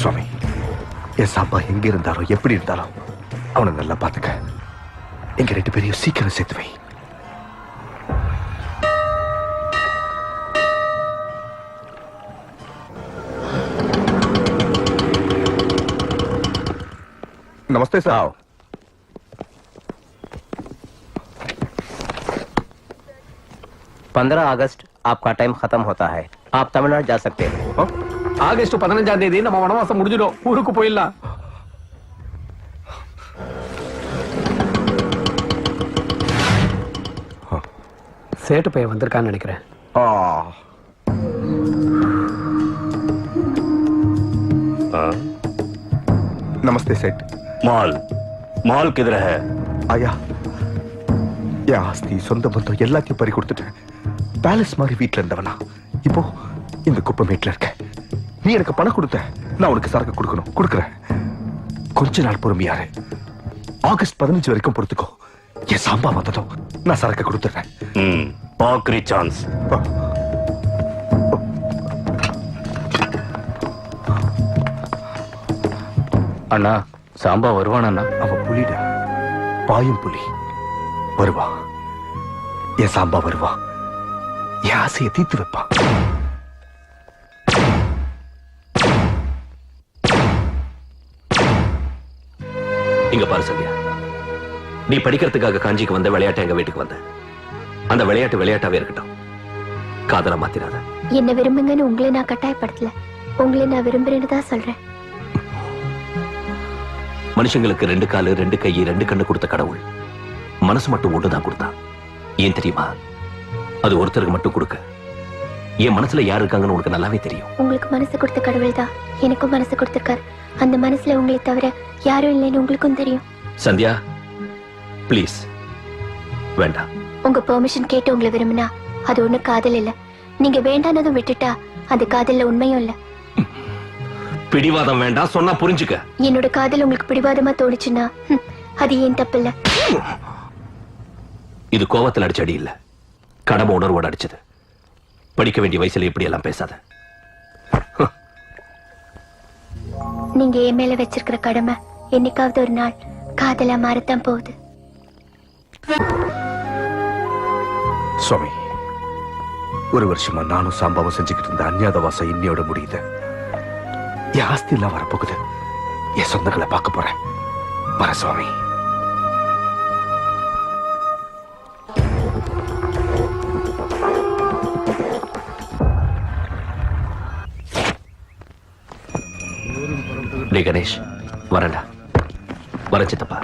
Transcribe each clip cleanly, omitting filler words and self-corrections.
சுவாமி, என் சாம்பா எங்க இருந்தாலும் எப்படி இருந்தாலும் அவனை நல்லா பாத்துக்க. எங்க 2 பேரையும் சீக்கிரம் சேர்த்து வை. नमस्ते साहब। 15 अगस्त आपका टाइम खत्म होता है, आप तमिलनाडु जा सकते हैं। ஆகஸ்ட் 15ஆம் தேதி நம்ம வனவாசம் முடிஞ்சிடும், ஊருக்கு போயிடலாம். சேட்டு பையன் வந்திருக்கான்னு நினைக்கிறேன். नमस्ते सेठ। माल किधर है? आया என் ஆஸ்தி சொந்த பந்தம் எல்லாத்தையும் பறி கொடுத்துட்டேன். பேலஸ் மாதிரி வீட்டுல இருந்தவனா இப்போ இந்த குப்பமேட்ல இருக்க. நீ எனக்கு பணம் கொடுத்த, நான் உனக்கு சரக்கு கொடுக்கணும், கொடுக்குறேன். கொஞ்ச நாள் பொறுமையாரு. ஆகஸ்ட் 15 வரைக்கும் பொறுத்துக்கோ. என் சாம்பா வந்ததும் நான் சரக்கு கொடுத்துறேன். பாக்கரி சான்ஸ். அண்ணா, சாம்பா வருவான் அண்ணா. அவன் புலிடா, பாயும் புலி. வருவா, என் சாம்பா வருவா. என் ஆசையை தீர்த்து வைப்பான். இங்க பாரு சந்தியா, நீ படிக்கிறதுக்காக காஞ்சிக்கு வந்த, விளையாட்டு எங்க வீட்டுக்கு வந்த. அந்த விளையாட்டு விளையாட்டாவே இருக்கட்டும், காதல மாத்திராத. என்ன விரும்புங்கன்னு உங்களை நான் கட்டாயப்படுத்தல, உங்களை நான் விரும்புறேன்னு தான் சொல்றேன். மனுஷங்களுக்கு 2 காலு 2 கை 2 கண்ணு கொடுத்த கடவுள் மனசு மட்டும் ஒண்ணுதான் கொடுத்தான். ஏன் தெரியுமா? அது ஒருத்தருக்கு மட்டும் கொடுக்க. என் மனசுல யார் இருக்காங்கன்னு உனக்கு நல்லாவே தெரியும். உங்களுக்கு மனசு கொடுத்த கடவுள் தான் எனக்கும் மனசு கொடுத்திருக்காரு. அந்த மனசுல உங்களை தவிர யாரும் இல்லைன்னு உங்களுக்கும் தெரியும். சந்தியா பிளீஸ் வேண்டாம். உங்க பெர்மிஷன் கேட்டு உங்களை விரும்பினா அது ஒண்ணு காதல் இல்ல. நீங்க வேண்டானதும் விட்டுட்டா அது காதல்ல உண்மையும் இல்ல. பிடிவாதம் வேண்டாம், சொன்னா புரிஞ்சுக்க. என்னோட காதல் உங்களுக்கு பிடிவாதமா தோணுச்சுன்னா அது ஏன் தப்பு இல்ல. இது கோவத்தில் அடிச்ச அடி இல்ல, கடமை உணர்வோடு அடிச்சது. படிக்க வேண்டிய வயசுல இப்படி எல்லாம் பேசாத. நீங்க என் மேல வச்சிருக்கிற கடமை என்னைக்காவது ஒரு நாள் காதலா மாறத்தான் போகுது. சுவாமி, ஒரு வருஷமா நானும் சாம்பாவும் செஞ்சுக்கிட்டு இருந்த அந்நியாத வாசம் இன்னையோட முடியுது. என் ஆஸ்தி எல்லாம் வரப்போகுது. என் சொந்தங்களை பார்க்க போறேன். வர சுவாமி. டே கணேஷ், வரண்டா. வர சித்தப்பா,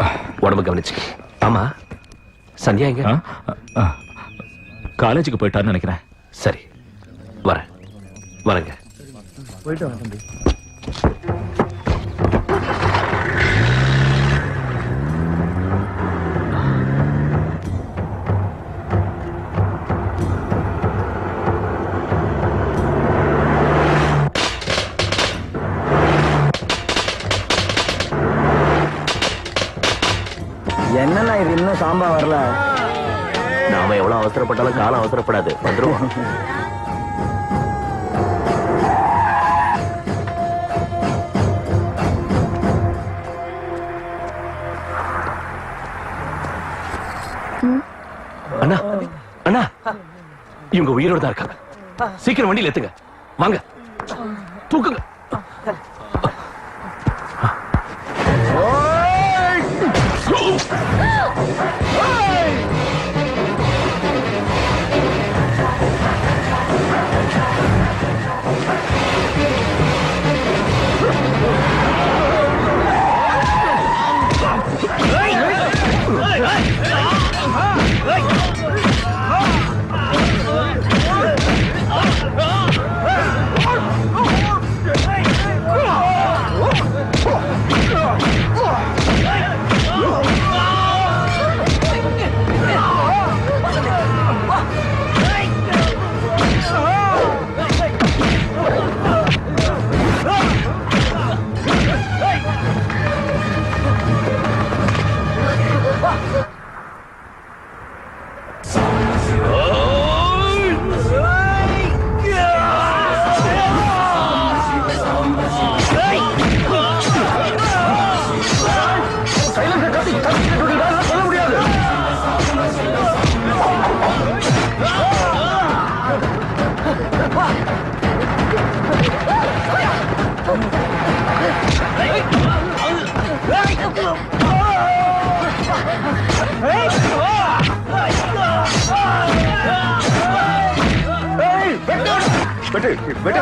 உடம்பு கவனிச்சுக்க. ஆமா, சந்தியா எங்க? காலேஜுக்கு போயிட்டான்னு நினைக்கிறேன். சரி, வரேன். வரங்க. போயிட்டு வரேன் தம்பி. என்னன்னா இது இன்னும் சாம்பா வரல? நாம எவ்வளவு அவசரப்பட்டாலும் காலம் அவசரப்படாது, வந்துருவோம். அண்ணா, அண்ணா, இவங்க உயிரோட தான் இருக்காங்க. சீக்கிரம் வண்டியில் ஏத்துங்க. வாங்க, தூக்குங்க. வெட்டு வெட்டு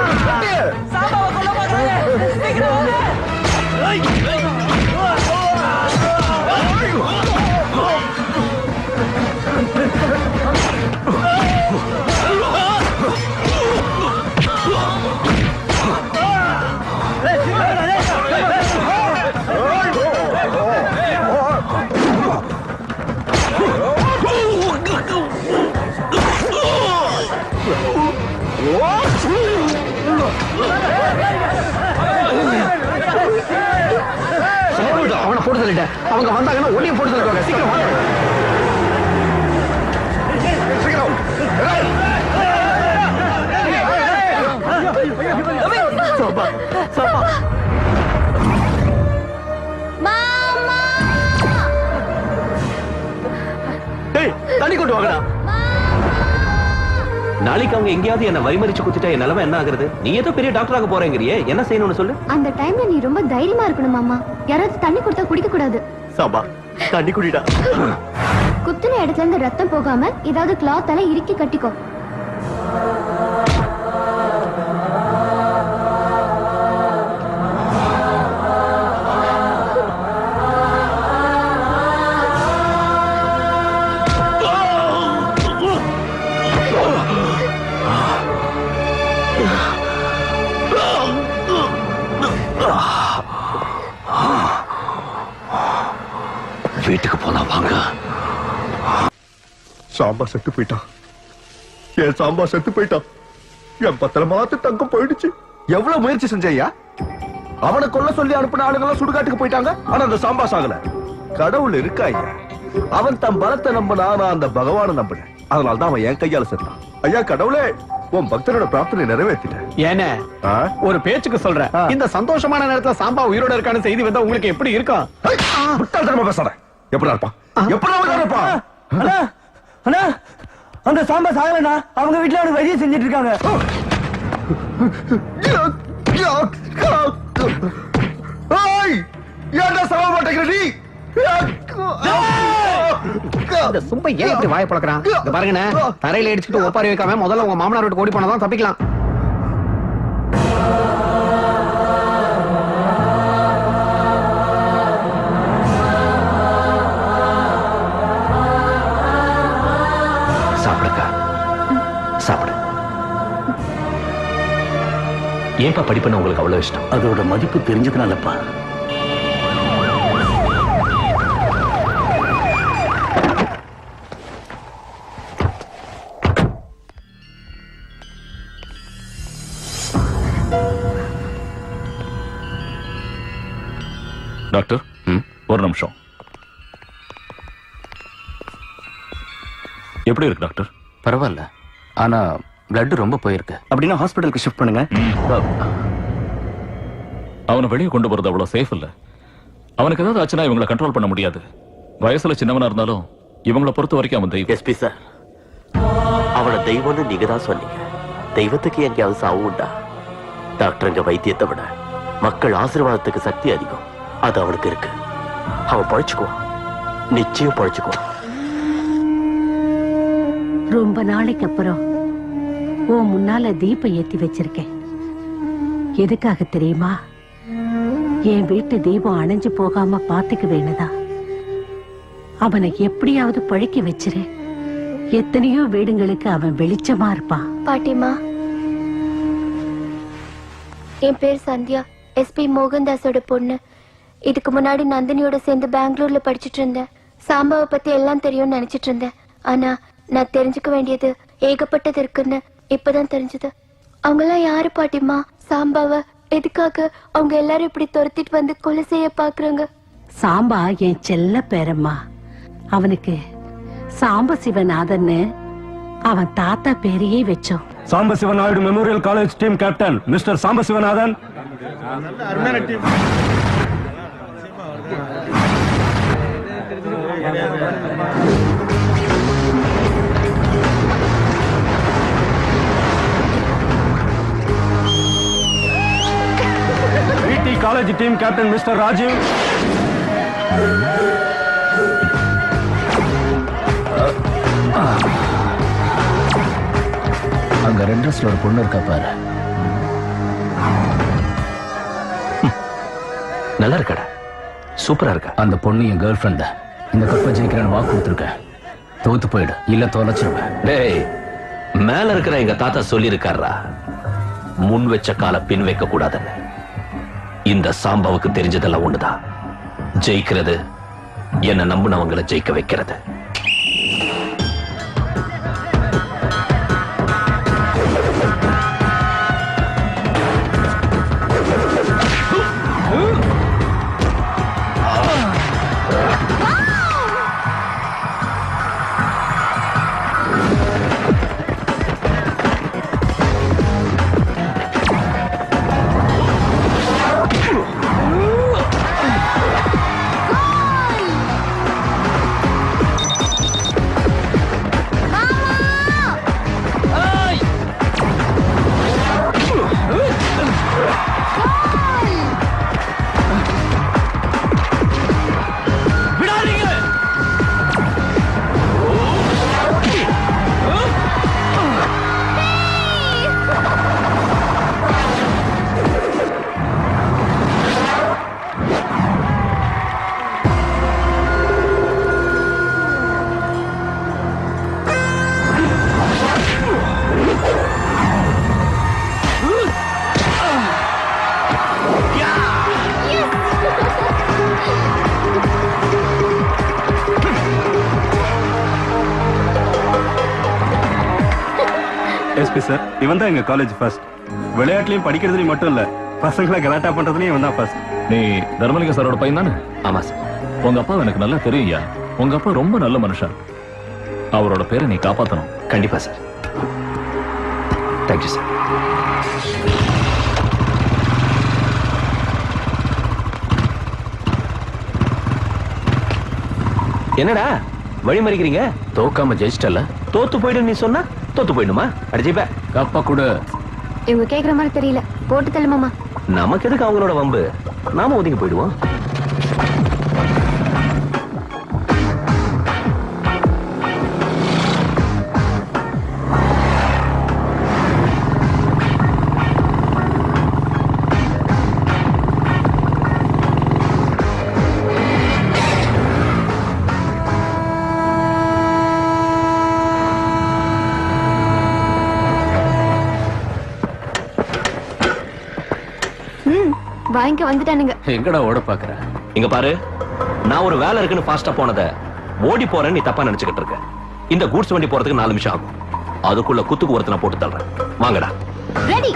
அவனை போட்டு சொல்லிட்டேன். அவங்க வந்தாங்கன்னா ஒன்னிய போட்டு சொல்லிடுவாங்க. சீக்கிரம் வாங்க. தண்ணி கொண்டு வாங்கடா. நாளைக்கு அவங்க எங்கேயாவது என்ன வழிமறிச்சு குத்திட்டா என் நிலைமை என்ன ஆகுறது? நீ ஏதோ பெரிய டாக்டராக போறேங்கிறியே, என்ன செய்யணும்னு சொல்லு. அந்த டைம்ல நீ ரொம்ப தைரியமா இருக்கணும் மாமா. யாராவது தண்ணி கொடுத்தா குடிக்க கூடாது. சாம்பா தண்ணி குடிடா. குத்துன இடத்துல இருந்து ரத்தம் போகாம ஏதாவது கிளாத்தால இறுக்கி கட்டிக்கோ. வீட்டுக்கு போலாம் வாங்க. சாம்பா செத்து போயிட்டான். என் சாம்பா செத்து போயிட்டான். என் பத்திரமாத்து தங்கம் போயிடுச்சு. எவ்வளவு முயற்சி செஞ்சையா? அவனை கொல்ல சொல்லி அனுப்பின ஆளுங்கெல்லாம் சுடுகாட்டுக்கு போயிட்டாங்க. ஆனா அந்த சாம்பா சாகல. கடவுள் இருக்கா ஐயா. அவன் தன் பலத்தை நம்பினா, நான் அந்த பகவானை நம்பினேன். அதனால்தான் அவன் என் கையால செத்தான். ஐயா கடவுளே, உன் பக்தனோட பிரார்த்தனை நிறைவேற்றிட்டேன். ஏனே ஒரு பேச்சுக்கு சொல்றேன். இந்த சந்தோஷமான நேரத்துல சாம்பா உயிரோட இருக்கான்னு செய்தி வந்தா உங்களுக்கு எப்படி இருக்கும்? முட்டாள்தனமா பேசாத. எப்படி இருப்பான்? எப்படி இருப்பான்? அண்ணா அந்த சாம்பா சாகலண்ணா. அவங்க வீட்டுல அவனுக்கு வைத்தியம் செஞ்சுட்டு இருக்காங்க. ஏன்டா சாக மாட்டேங்கிற நீ? இந்த சும்ப ஏன் இப்படி வாயை பழக்கிறான்? இந்த பாருங்கண்ணே, தரையில அடிச்சுட்டு ஒப்பாரி வைக்காம முதல்ல உங்க மாமனார் வீட்டுக்கு ஓடி போனதான் தப்பிக்கலாம். சாப்பிடுக்கா, சாப்பிடு. ஏன்பா படிப்புன்னு உங்களுக்கு அவ்வளவு இஷ்டம்? அதோட மதிப்பு தெரிஞ்சதுனாலப்பா. டாக்டர் ஒரு நிமிஷம். எப்படி இருக்கு டாக்டர்? பரவாயில்ல, ஆனா பிளட் ரொம்ப போயிருக்கு. அப்படின்னா ஹாஸ்பிட்டலுக்கு ஷிஃப்ட் பண்ணுங்க. அவனை வெளியே கொண்டு போறது அவ்வளவு சேஃப் இல்ல. அவனுக்கு ஏதாவது ஆச்சுன்னா இவங்களை கண்ட்ரோல் பண்ண முடியாது. வயசுல சின்னவனா இருந்தாலும் இவங்களை பொறுத்த வரைக்கும் அவன் தெய்வம். எஸ்பி சார், அவனை தெய்வம்னு நீங்க தான் சொன்னீங்க. தெய்வத்துக்கு எங்கேயாவது சாவு உண்டா? டாக்டருங்க வைத்தியத்தை விட மக்கள் ஆசீர்வாதத்துக்கு சக்தி அதிகம். அது அவனுக்கு இருக்கு. அவன் பழிச்சுக்குவான், நிச்சயம் பழிச்சுக்குவான். ரொம்ப நாளைக்கு அப்புறம் உன் முன்னால தீபம் ஏத்தி வச்சிருக்கேன். எதுக்காக தெரியுமா? என் வீட்டு தீபம் அணைஞ்சு போகாம பாத்துக்க வேணுதா. அவனை எப்படியாவது பழிக்க வச்சிரு. எத்தனையோ வீடுங்களுக்கு அவன் வெளிச்சமா இருப்பான். பாட்டிமா, என் பேர் சந்தியா, எஸ்பி மோகன்தாஸோட பொண்ணு. இதுக்கு முன்னாடி நந்தினியோட சேர்ந்து பெங்களூர்ல படிச்சுட்டு இருந்தேன். சாம்பாவை பத்தி எல்லாம் தெரியும்னு நினைச்சிட்டு இருந்தேன். ஆனா நான் தெரிஞ்சுக்க வேண்டியது ஏகப்பட்டது இருக்குன்னு இப்பதான் தெரிஞ்சது. அவங்க எல்லாம் யாரு பாட்டிமா? சாம்பாவை எதுக்காக அவங்க எல்லாரும் இப்படி துரத்திட்டு வந்து கொலை செய்ய பாக்குறாங்க? சாம்பா என் செல்ல பேரம்மா. அவனுக்கு சாம்ப சிவநாதன்னு அவன் தாத்தா பேரையே வச்சோம். Sambasivanaidu memorial college team captain mister Sambasivanathan. College team captain mister Rajeev. அங்க ரெட் ட்ரெஸ்ல ஒரு பொண்ணு இருக்கா பாரு. நல்லா இருக்கடா, சூப்பரா இருக்கா. அந்த பொண்ணு என் கேர்ள் ஃப்ரெண்ட். இந்த கப்பை ஜெயிக்கிறேன்னு வாக்கு கொடுத்துருக்கேன். தோத்து போயிடு, இல்ல தொலைச்சிருவேன். டேய், மேல இருக்கிற எங்க தாத்தா சொல்லி இருக்காரா, முன் வச்ச கால பின் வைக்க கூடாதுன்னு. இந்த சாம்பாவுக்கு தெரிஞ்சதெல்லாம் ஒண்ணுதான், ஜெயிக்கிறது என்ன நம்புனவங்களை ஜெயிக்க வைக்கிறது. எஸ்பி சார், இவன் தான் எங்க காலேஜ் ஃபர்ஸ்ட். விளையாட்டுலயும் படிக்கிறதுலயும் மட்டும் இல்ல, பசங்களை கலாட்டா பண்றதுலயும் இவன் தான் ஃபர்ஸ்ட். நீ தர்மலிங்க சாரோட பையன் தானே? ஆமா சார். உங்க அப்பா எனக்கு நல்லா தெரியும்யா. உங்க அப்பா ரொம்ப நல்ல மனுஷன். அவரோட பேரை நீ காப்பாத்தணும். கண்டிப்பா சார். Thank you sir. என்னடா வழி மறிக்கிறீங்க? தோக்காம ஜெயிச்சிட்டல. தோத்து போயிடு நீ சொன்னா தோத்து போயிடுமா? அடிச்சுப்ப கப்பா கூட. இவங்க கேக்குற மாதிரி தெரியல, போட்டு தள்ளுமாமா. நமக்கு எதுக்கு அவங்களோட வம்பு, நாம ஒதுங்கி போயிடுவோம். வாங்கிக்க வந்துட்டானுங்க. எங்கடா ஓட பாக்குற? இங்க பாரு, நான் ஒரு வேலை இருக்குன்னு ஃபாஸ்டா போனத ஓடி போறேன்னு நீ தப்பா நினைச்சுக்கிட்டு இருக்க. இந்த கூட்ஸ் வண்டி போறதுக்கு 4 நிமிஷம் ஆகும். அதுக்குள்ள குத்துக்கு ஒருத்தனை போட்டு தள்ளுறேன். வாங்கடா. ரெடி.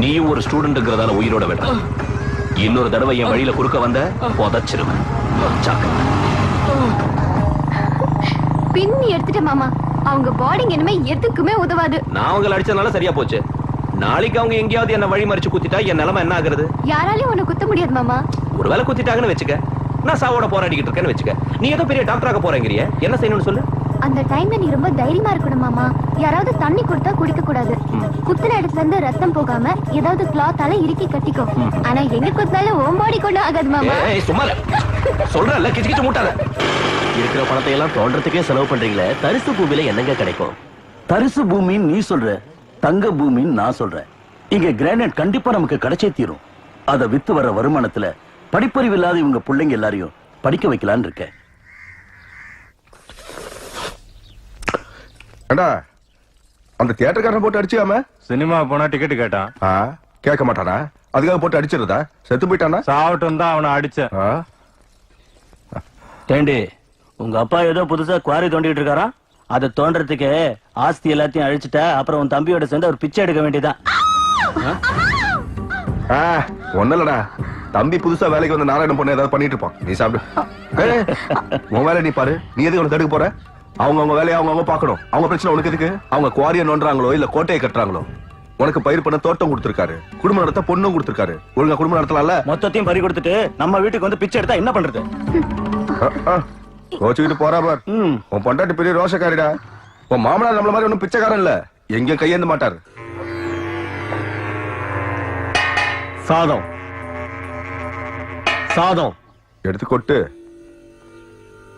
நீ ஒரு ஸ்டூடெண்ட்ங்கிறதால உயிரோட விட, இன்னொரு தடவை என் வழியில குறுக்க வந்த புதைச்சிருவேன். பின்னி எடுத்துட்ட மாமா. அவங்க பாடிங் இனிமே எதுக்குமே உதவாது. நான் அவங்களை அடிச்சதுனால சரியா போச்சு. நாளைக்கு அவங்க எங்கேயாவது என்ன வழி மறிச்சு குத்திட்டா என் நிலைமை என்ன ஆகுறது? யாராலையும் உன்னை குத்த முடியாது மாமா. ஒருவேளை குத்திட்டாங்கன்னு வச்சுக்க, நான் சாவோட போராடிக்கிட்டு இருக்கேன்னு வச்சுக்க, நீ ஏதோ பெரிய டாக்டராக போறேங்கிறிய, என்ன செய்யணும்னு சொல்லு. அந்த டைம்ல நீ ரொம்ப தைரியமா இருக்கணும் மாமா. யாராவது தண்ணி கொடுத்தா குடிக்க கூடாது. குத்துன இடத்துல இருந்து ரத்தம் போகாம ஏதாவது கிளாத்தால இறுக்கி கட்டிக்கோ. ஆனா எங்க குத்தாலும் ஓம்பாடி கொண்டு ஆகாது மாமா. சும்மா சொல்றல, கிச்சு கிச்சு மூட்டாத. இருக்கிற பணத்தை எல்லாம் தோன்றதுக்கே செலவு பண்றீங்களே, தரிசு பூமியில என்னங்க கிடைக்கும்? தரிசு பூமின்னு நீ சொல்ற, தங்க பூமின்னு நான் சொல்றேன். இங்க கிரானைட் கண்டிப்பா நமக்கு கிடைச்சே தீரும். அதை வித்து வர்ற வருமானத்துல படிப்பறிவு இல்லாத இவங்க பிள்ளைங்க எல்லாரையும் படிக்க வைக்கலான்னு இருக்கேன். அந்த தியேட்டர்காரன் போட்டு அடிச்சியாம? சினிமா போனா டிக்கெட் கேட்டான். கேட்க மாட்டானா? அதுக்காக போட்டு அடிச்சிருந்தா? செத்து போயிட்டானா? சாவட்டும் தான் அவனை அடிச்சேன். டேண்டி, உங்க அப்பா ஏதோ புதுசா குவாரி தோண்டிட்டு இருக்காரா? அதை தோன்றதுக்கு ஆஸ்தி எல்லாத்தையும் அழிச்சிட்டா அப்புறம் உன் தம்பியோட சேர்ந்து ஒரு பிச்சை எடுக்க வேண்டியதான். ஒண்ணு இல்லடா, தம்பி புதுசா வேலைக்கு வந்து நாராயணன் பொண்ணு ஏதாவது பண்ணிட்டு இருப்பான். நீ சாப்பிடு. உன் வேலை நீ பாரு. நீ எதுக்கு உனக்கு தடுக்க போற? அவங்க வேலையை அவங்க பாக்கணும். அவங்க பிரச்சனை உனக்கு எதுக்கு? அவங்க குவாரியை நோண்டுறாங்களோ இல்ல கோட்டையை கட்டுறாங்களோ? உனக்கு பயிர் பண்ண தோட்டம் கொடுத்திருக்காரு, குடும்ப நடத்த பொண்ணும் கொடுத்திருக்காரு. ஒழுங்கா குடும்பம் நடத்தலாம்ல? மொத்தத்தையும் பறி கொடுத்துட்டு நம்ம வீட்டுக்கு வந்து பிச்சை எடுத்தா என்ன பண்றது? கோச்சுக்கிட்டு போறா பார். உன் பொண்டாட்டி பெரிய ரோஷக்காரிடா. உன் மாமனார் நம்மள மாதிரி ஒன்னும் பிச்சைக்காரன் இல்ல, எங்கேயும் கையேந்த மாட்டாரு. சாதம் சாதம் எடுத்து கொட்டு.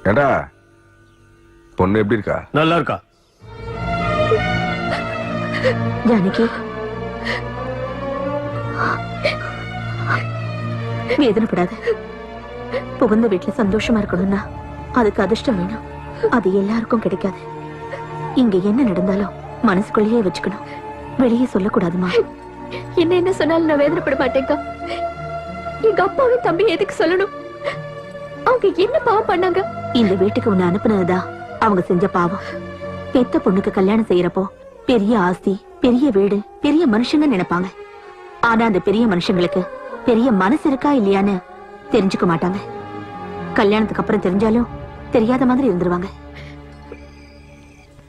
ஏண்டா பொண்ணு எப்படி இருக்கா? நல்லா இருக்கா? ஜானகி, வேதனைப்படாத. புகுந்த வீட்டுல சந்தோஷமா இருக்கணும்னா அதுக்கு அதிர்ஷ்டம் வேணும். அது எல்லாருக்கும் கிடைக்காது. இங்க என்ன நடந்தாலும் மனசுக்குள்ளேயே வச்சுக்கணும், வெளியே சொல்லக்கூடாதுமா. என்ன சொன்னாலும் நான் வேதனைப்பட மாட்டேங்க. எங்க அப்பாவும் தம்பி எதுக்கு சொல்லணும்? அவங்க என்ன பாவம் பண்ணாங்க? இந்த வீட்டுக்கு உன்னை அனுப்புனதுதான் அவங்க செஞ்ச பாவம். பெத்த பொண்ணுக்கு கல்யாணம் செய்யறப்போ பெரிய ஆஸ்தி, பெரிய வீடு, பெரிய மனுஷங்க நினைப்பாங்க. ஆனா அந்த பெரிய மனுஷங்களுக்கு பெரிய மனசு இருக்கா இல்லையான்னு தெரிஞ்சுக்க மாட்டாங்க. கல்யாணத்துக்கு அப்புறம் தெரிஞ்சாலும் தெரியாத மாதிரி இருந்துருவாங்க.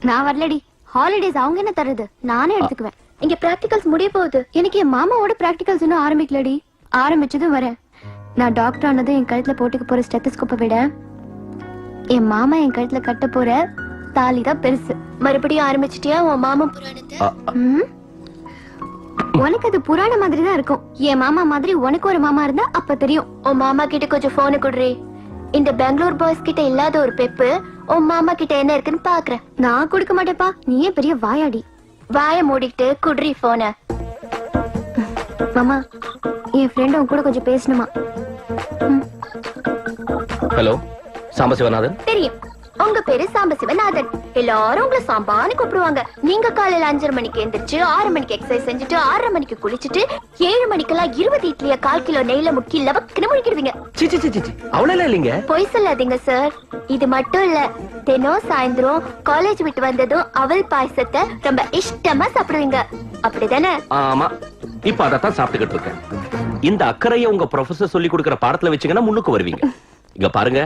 நான் வரலடி. ஹாலிடேஸ் அவங்க என்ன தருது, நானே எடுத்துக்குவேன். இங்க பிராக்டிகல்ஸ் முடிய போகுது. எனக்கு என் மாமாவோட பிராக்டிகல்ஸ் இன்னும் ஆரம்பிக்கலடி. ஆரம்பிச்சதும் வரேன். நான் டாக்டர் ஆனதும் என் கழுத்துல போட்டுக்க போற ஸ்டெத்தஸ்கோப்பை விட என் மாமா என் கழுத்துல கட்ட போற தாலிதான் பெருசு. மறுபடியும் ஆரம்பிச்சிட்டியா உன் மாமா புராணத்தை? உனக்கு அது புராண மாதிரி தான் இருக்கும். என் மாமா மாதிரி உனக்கு ஒரு மாமா இருந்தா அப்ப தெரியும். உன் மாமா கிட்ட கொஞ்சம் போனை குடுறி. இந்த பெங்களூர் பாய்ஸ் கிட்ட இல்லாத ஒரு பெப்பு உன் மாமா கிட்ட என்ன இருக்குன்னு பாக்குறேன். நான் கொடுக்க மாட்டேப்பா, நீயே பெரிய வாயாடி. வாய மூடிட்டு குடுறி போன. மாமா, என் ஃப்ரெண்ட் உன் கூட கொஞ்சம் பேசணுமா? ஹலோ, சாம்பசிவநாதன். தெரியும், உங்க பேரு சாம்பசிவநாதன். எல்லாரும் உங்களை சாம்பான்னு கூப்பிடுவாங்க. நீங்க காலையில 5:30 மணிக்கு எந்திரிச்சு 6 மணிக்கு எக்ஸசைஸ் செஞ்சுட்டு 6:30 மணிக்கு குளிச்சுட்டு 7 மணிக்கெல்லாம் 20 இட்லிய 1/4 கிலோ நெய்ல முக்கி லவக்குன்னு முழிக்கிடுவீங்க. அவ்வளவு இல்லைங்க. பொய் சொல்லாதீங்க சார். இது மட்டும் இல்ல, தினம் சாயந்தரம் காலேஜ் விட்டு வந்ததும் அவல் பாயசத்தை ரொம்ப இஷ்டமா சாப்பிடுவீங்க. அப்படிதானே? ஆமா, இப்ப அதத்தான் சாப்பிட்டுக்கிட்டு இருக்கேன். இந்த அக்கறையை உங்க ப்ரொஃபசர் சொல்லி கொடுக்கிற பாடத்துல வச்சீங்கன்னா முன்னுக்கு வருவீங்க. இங்க பாருங்க,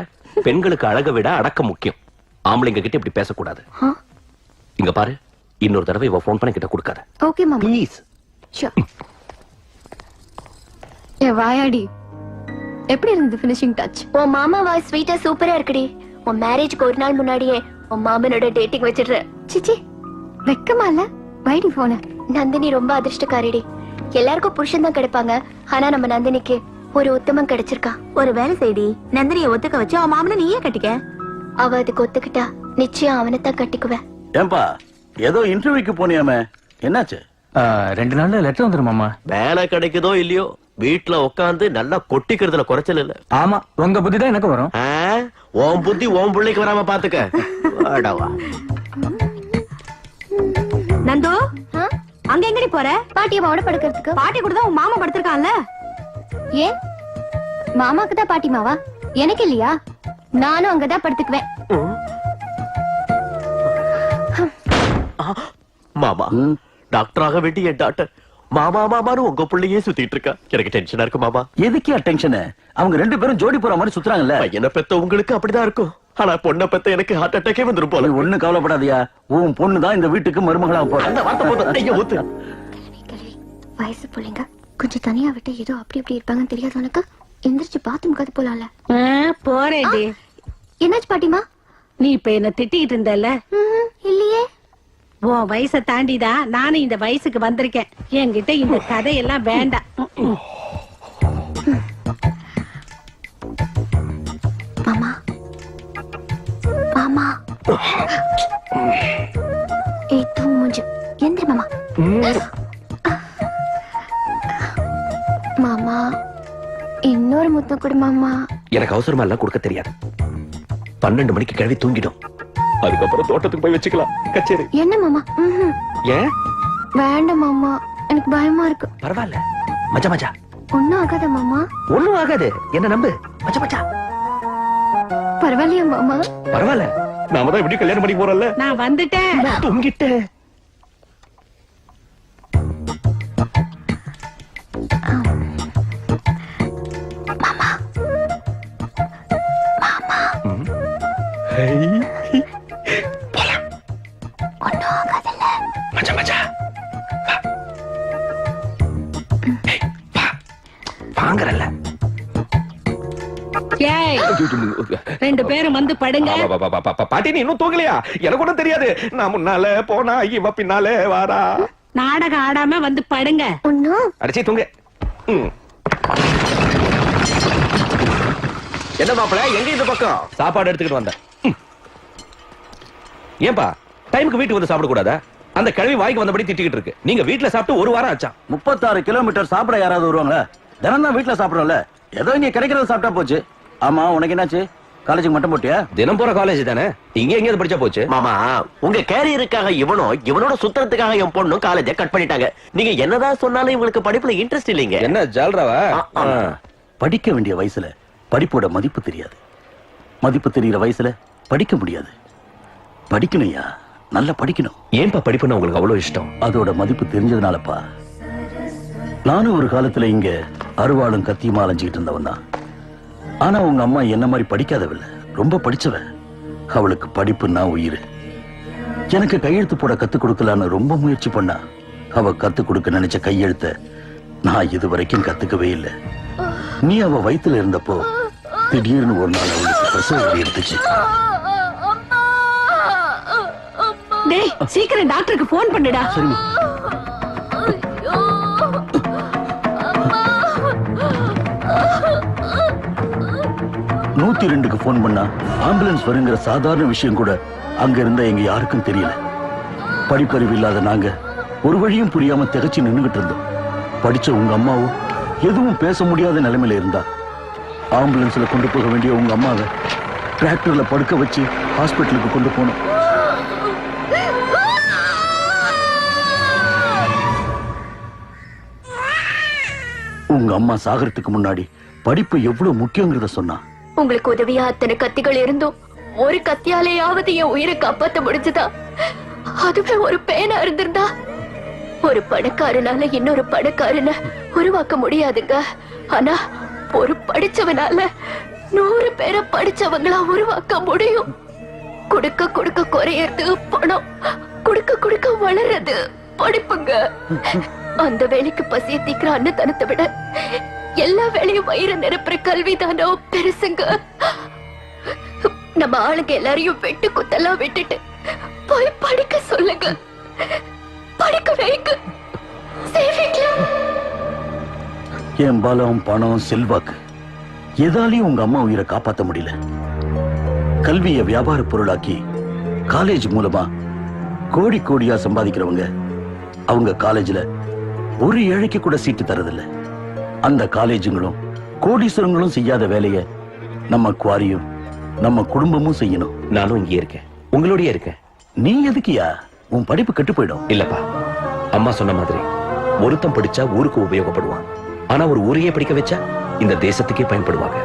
பெண்களுக்கு அழக விட அடக்கம் முக்கியம். ஆம்பளைங்க கிட்ட இப்படி பேசக்கூடாது. இங்க பாரு, இன்னொரு தடவை இவ போன் பண்ண கிட்ட கொடுக்காத. ஓகே மாமா. ப்ளீஸ். ஷூர். ஏ வாயாடி, எப்படி இருந்தது ஃபினிஷிங் டச்? உன் மாமா வாய்ஸ் ஸ்வீட்டா சூப்பரா இருக்குடி. உன் மேரேஜ்க்கு ஒரு நாள் முன்னாடியே உன் மாமனோட டேட்டிங் வச்சிடுறேன். சிச்சி, வெக்கமா இல்ல? வைடி போன. நந்தினி ரொம்ப அதிர்ஷ்டக்காரிடி. எல்லாருக்கும் புருஷன் தான் கிடைப்பாங்க, ஆனா நம்ம நந்தினிக்கு ஒரு உத்தமம் கிடைச்சிருக்கா. ஒரு வேலை செய்டி, நந்தினியை ஒத்துக்க வச்சு அவன் மாமனை நீயே கட்டிக்க. அவ அதுக்கு ஒத்துக்கிட்டா நிச்சயம் அவனைத்தான் கட்டிக்குவேன். ஏன்பா, ஏதோ இன்டர்வியூக்கு போனியாமே, என்னாச்சு? 2 நாள்ல லெட்டர் வந்துரும் மாமா. வேலை கிடைக்குதோ இல்லையோ, வீட்டுல உட்காந்து நல்லா கொட்டிக்கிறதுல குறைச்சல் இல்ல. ஆமா, உங்க புத்தி தான் எனக்கு வரும். உன் புத்தி உன் பிள்ளைக்கு வராம பாத்துக்க. வாடவா. நந்து, அங்க எங்கடி போற? பாட்டி அம்மாவோட படுக்கிறதுக்கு. பாட்டி கூட தான் உன் மாமா படுத்திருக்கான்ல. ஏன் மாமாக்கு தான் பாட்டிமாவா? எனக்கு இல்லையா? நானும் அங்கதான் படுத்துக்குவேன். மாமா, டாக்டராக வேண்டிய என் டாக்டர் மாமா மாமான்னு உங்க பிள்ளையே சுத்திட்டு இருக்கா. எனக்கு டென்ஷனா இருக்கு மாமா. எதுக்கே டென்ஷன்? அவங்க 2 பேரும் ஜோடி போற மாதிரி சுத்துறாங்கல்ல. பையனை பெத்த உங்களுக்கு அப்படிதான் இருக்கும், ஆனா பொண்ணை பெத்த எனக்கு ஹார்ட் அட்டாக்கே வந்துரும் போல. ஒண்ணு கவலைப்படாதியா, உன் பொண்ணு தான் இந்த வீட்டுக்கு மருமகளா போற. அந்த வார்த்தை போதும். ஐயா, ஊத்து. வயசு பிள்ளைங்க கொஞ்சம் தனியா விட்டு ஏதோ அப்படி இப்படி இருப்பாங்கன்னு தெரியாது உனக்கு? எந்திரிச்சு பாத்ரூம் கது போலாம்ல. போறேன்டி. என்னாச்சு பாட்டிமா? நீ இப்ப என்ன திட்டிட்டு இருந்தல? இல்லையே. உன் வயசை தாண்டிதான் நானும் இந்த வயசுக்கு வந்திருக்கேன். என்கிட்ட இந்த கதையெல்லாம் வேண்டாம். மாமா, மாமா, ஏய் தூ மூஞ்சு எந்திரி மாமா. மாமா, இன்னொரு முத்தம் கொடு மாமா. எனக்கு அவசரமா எல்லாம் கொடுக்க தெரியாது. 12 மணிக்கு கிளவி தூங்கிடும். அதுக்கப்புறம் தோட்டத்துக்கு போய் வச்சுக்கலாம். கச்சேரி. என்ன மாமா? ஏன் வேண்டாம் மாமா, எனக்கு பயமா இருக்கு. பரவாயில்ல, மச்சா மச்சா. ஒண்ணும் ஆகாத மாமா. ஒண்ணும் ஆகாது, என்ன நம்பு. மச்சா மச்சா. பரவாயில்லையா மாமா? பரவாயில்ல, நாம தான் எப்படி கல்யாணம் பண்ணி போறோம்ல. நான் வந்துட்டேன். தூங்கிட்டேன். வாங்கறல்ல. ஏய், 2 பேரும் வந்து படுங்க. பாட்டி நீ இன்னும் தூங்கலையா? எனக்கு ஒண்ணும் தெரியாது. நான் முன்னால போனா இவ பின்னால வாரா. நாடகம் ஆடாம வந்து படுங்க. அடிச்சி தூங்க. என்ன மாப்பிள, எங்க இந்த பக்கம்? சாப்பாடு எடுத்துக்கிட்டு வந்தேன். ஏன்பா டைமுக்கு வீட்டுக்கு வந்து சாப்பிட கூடாதா? அந்த கிழவி வாய்க்கு வந்தபடி திட்டிக்கிட்டு இருக்கு. நீங்க வீட்டுல சாப்பிட்டு 1 வாரம் ஆச்சா. 36 கிலோமீட்டர் சாப்பிட யாராவது வருவாங்களா? தினம் தான் வீட்டுல சாப்பிடுறோம்ல, ஏதோ இங்க கிடைக்கிறத சாப்பிட்டா போச்சு. ஆமா, உனக்கு என்னாச்சு? காலேஜுக்கு மட்டும் போட்டியா? தினம் போற காலேஜ் தானே, இங்க எங்கேயாவது படிச்சா போச்சு. மாமா, உங்க கேரியருக்காக இவனோட சுத்தறதுக்காக என் பொண்ணும் காலேஜ கட் பண்ணிட்டாங்க. நீங்க என்னதான் சொன்னாலும் இவங்களுக்கு படிப்புல இன்ட்ரெஸ்ட் இல்லைங்க. என்ன ஜால்ராவா? படிக்க வேண்டிய வயசுல படிப்போட மதிப்பு தெரியாது. மதிப்பு தெரிகிற வயசுல படிக்க முடியாது. படிக்கணும்யா, நல்லா படிக்கணும். ஏன்பா படிப்புன்னா உங்களுக்கு அவ்வளவு இஷ்டம்? அதோட மதிப்பு தெரிஞ்சதுனாலப்பா. நானும் ஒரு காலத்துல இங்க அருவாளும் கத்தியுமா அலைஞ்சிட்டு இருந்தவன் தான். ஆனா உங்க அம்மா என்ன மாதிரி படிக்காதவில்லை, ரொம்ப படிச்சவ. அவளுக்கு படிப்புன்னா உயிர். எனக்கு கையெழுத்து போட கத்து கொடுக்கலான்னு ரொம்ப முயற்சி பண்ணா. அவ கத்து கொடுக்க நினைச்ச கையெழுத்த நான் இது வரைக்கும் கத்துக்கவே இல்லை. நீ அவ வயித்துல இருந்தப்போ திடீர்னு ஒரு நாள் அவளுக்கு பிரசவ வலி எடுத்துச்சு. டேய், சீக்கிரம் டாக்டருக்கு போன் பண்ணுடா. சரிம்மா. 102க்கு போன் பண்ணா ஆம்புலன்ஸ் வருங்கிற சாதாரண விஷயம் கூட அங்க இருந்த எங்க யாருக்கும் தெரியல. படிப்பறிவு இல்லாத நாங்க ஒரு வழியும் புரியாம திகச்சு நின்னுகிட்டு இருந்தோம். படிச்ச உங்க அம்மாவும் எதுவும் பேச முடியாத நிலைமையில இருந்தா. ஆம்புலன்ஸ்ல கொண்டு போக வேண்டிய உங்க அம்மாவை டிராக்டர்ல படுக்க வச்சு ஹாஸ்பிட்டலுக்கு கொண்டு போனோம். உங்க அம்மா சாகறதுக்கு முன்னாடி படிப்பு எவ்வளவு முக்கியங்கிறத சொன்னா. உங்களுக்கு உதவியா அத்தனை கத்திகள் இருந்தும் ஒரு கத்தியாலேயாவது என் உயிரை காப்பாத்த முடிஞ்சதா? அதுவே ஒரு பேனா இருந்திருந்தா ஒரு பணக்காரனால இன்னொரு பணக்காரனை உருவாக்க முடியாதுங்க. ஆனா ஒரு படிச்சவனால 100 பேரை படிச்சவங்களா உருவாக்க முடியும். குடுக்க குடுக்க குறையறது பணம், குடுக்க குடுக்க வளர்றது படிப்புங்க. அந்த வேலைக்கு பசிய தீக்கிற அன்னதானத்தை விட எல்லா வேலையும் வயிறு நிரப்புற கல்விதானோ பெருசுங்க. நம்ம ஆளுங்க எல்லாரையும் வெட்டு குத்தெல்லாம் விட்டுட்டு போய் படிக்க சொல்லுங்க. படிக்க வைங்க. என் பலம், பணம், செல்வாக்கு எதாலையும் உங்க அம்மா உயிரை காப்பாத்த முடியல. கல்வியை வியாபார பொருளாக்கி காலேஜ் மூலமா கோடி கோடியா சம்பாதிக்கிறவங்க அவங்க காலேஜ்ல ஒரு ஏழைக்கு கூட சீட்டு தரதில்ல. அந்த காலேஜுங்களும் கோடீஸ்வரங்களும் செய்யாத வேலைய நம்ம குவாரியும் நம்ம குடும்பமும் செய்யணும். நானும் இங்கே இருக்கேன், உங்களோடய இருக்கேன். நீ எதுக்கியா? உன் படிப்பு கெட்டு போயிடும். இல்லப்பா, அம்மா சொன்ன மாதிரி ஒருத்தன் படிச்சா ஊருக்கு உபயோகப்படுவான். ஆனா ஒரு ஊரையே படிக்க வச்சா இந்த தேசத்துக்கே பயன்படுவாங்க.